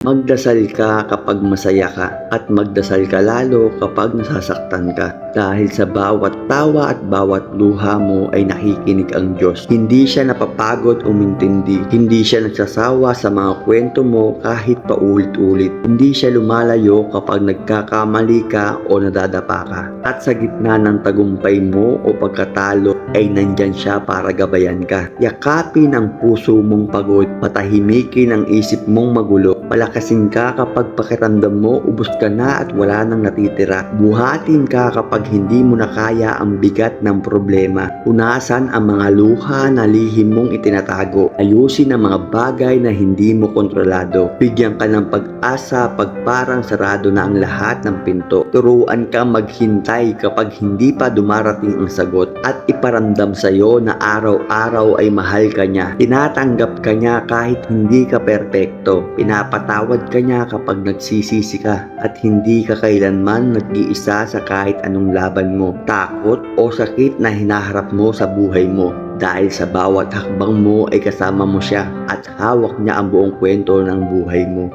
Magdasal ka kapag masaya ka at magdasal ka lalo kapag nasasaktan ka. Dahil sa bawat tawa at bawat luha mo ay nakikinig ang Diyos. Hindi siya napapagod umintindi. Hindi siya nagsasawa sa mga kwento mo kahit paulit-ulit. Hindi siya lumalayo kapag nagkakamali ka o nadadapa ka. At sa gitna ng tagumpay mo o pagkatalo ay nandyan siya para gabayan ka. Yakapin ang puso mong pagod. Patahimikin ang isip mong magulo. Palakasin ka kapag pakiramdam mo ubos ka na at wala nang natitira. Buhatin ka kapag hindi mo na kaya ang bigat ng problema. Punasan ang mga luha na lihim mong itinatago. Ayusin ang mga bagay na hindi mo kontrolado. Bigyan ka ng pag-asa pag parang sarado na ang lahat ng pinto. Turuan ka maghintay kapag hindi pa dumarating ang sagot at iparamdam sa iyo na araw-araw ay mahal ka niya. Tinatanggap ka niya kahit hindi ka perpekto. Pinapatawad ka niya kapag nagsisisi ka at hindi ka kailanman nag-iisa sa kahit anong laban mo, takot o sakit na hinaharap mo sa buhay mo. Dahil sa bawat hakbang mo ay kasama mo siya at hawak niya ang buong kwento ng buhay mo.